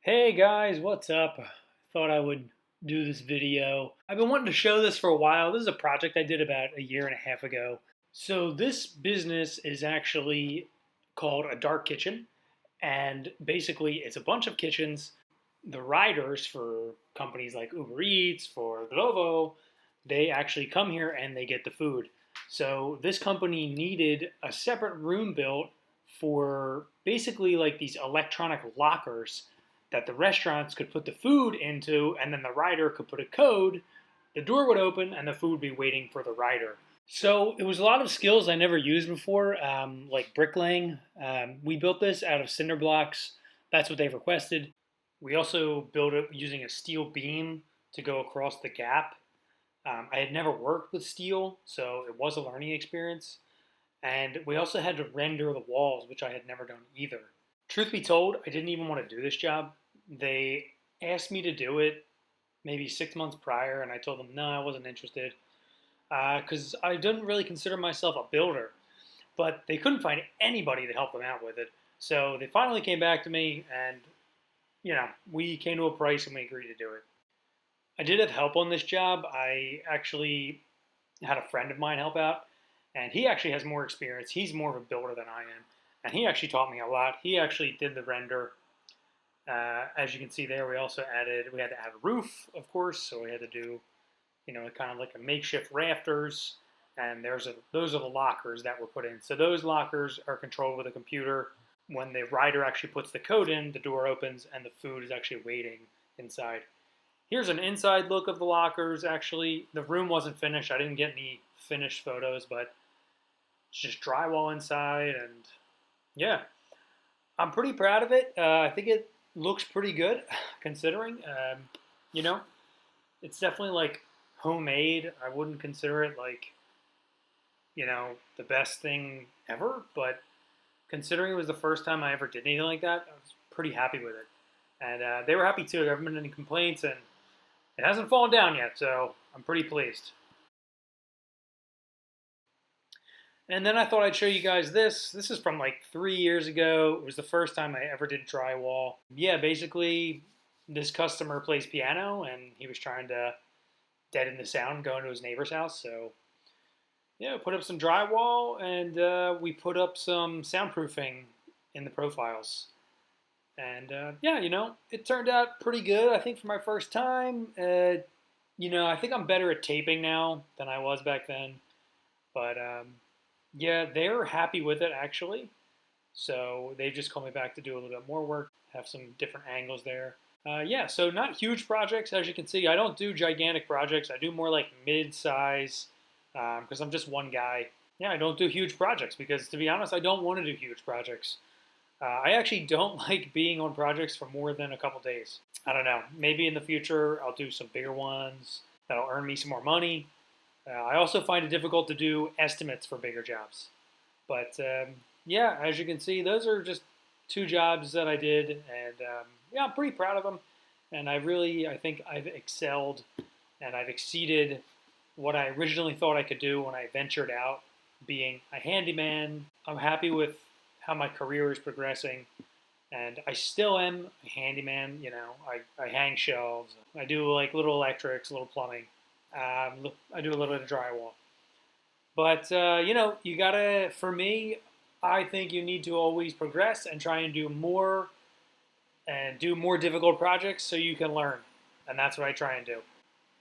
Hey guys, what's up? Thought I would do this video. I've been wanting to show this for a while. This is a project I did about a year and a half ago. So this business is actually called a dark kitchen, and basically it's a bunch of kitchens. The riders for companies like Uber Eats, for Glovo, they actually come here and they get the food. So this company needed a separate room built for basically like these electronic lockers that the restaurants could put the food into, and then the rider could put a code, the door would open, and the food would be waiting for the rider. So it was a lot of skills I never used before, like bricklaying. We built this out of cinder blocks. That's what they requested. We also built it using a steel beam to go across the gap. I had never worked with steel, so it was a learning experience. And we also had to render the walls, which I had never done either. Truth be told, I didn't even want to do this job. They asked me to do it maybe 6 months prior, and I told them no, I wasn't interested because I didn't really consider myself a builder. But they couldn't find anybody to help them out with it. So they finally came back to me, and we came to a price and we agreed to do it. I did have help on this job. I actually had a friend of mine help out, and he actually has more experience. He's more of a builder than I am, and he actually taught me a lot. He actually did the render. As you can see there, we had to add a roof, of course, so we had to do, kind of like a makeshift rafters, and those are the lockers that were put in. So those lockers are controlled with a computer. When the rider actually puts the code in, the door opens and the food is actually waiting inside. Here's an inside look of the lockers. Actually, the room wasn't finished. I didn't get any finished photos, but it's just drywall inside, and yeah, I'm pretty proud of it. I think it looks pretty good, considering. You know, it's definitely like homemade. I wouldn't consider it like the best thing ever, but considering it was the first time I ever did anything like that, I was pretty happy with it, and they were happy too. There haven't been any complaints, and it hasn't fallen down yet, so I'm pretty pleased. And then I thought I'd show you guys this. This is from like 3 years ago. It was the first time I ever did drywall. Yeah, basically, this customer plays piano and he was trying to deaden the sound going to his neighbor's house. So, yeah, put up some drywall and we put up some soundproofing in the profiles. And yeah, it turned out pretty good, I think, for my first time. I think I'm better at taping now than I was back then. But yeah, they're happy with it actually. So they just called me back to do a little bit more work, have some different angles there. Yeah, so not huge projects, as you can see. I don't do gigantic projects. I do more like mid-size because I'm just one guy. Yeah, I don't do huge projects because, to be honest, I don't want to do huge projects. I actually don't like being on projects for more than a couple days. I don't know. Maybe in the future I'll do some bigger ones that'll earn me some more money. I also find it difficult to do estimates for bigger jobs. But yeah, as you can see, those are just two jobs that I did, and yeah, I'm pretty proud of them. And I think I've excelled and I've exceeded what I originally thought I could do when I ventured out being a handyman. I'm happy with how my career is progressing, and I still am a handyman. I hang shelves, I do like little electrics, little plumbing. I do a little bit of drywall. But you gotta. For me, I think you need to always progress and try and do more difficult projects so you can learn, and that's what I try and do.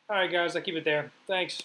All right, guys, I keep it there. Thanks.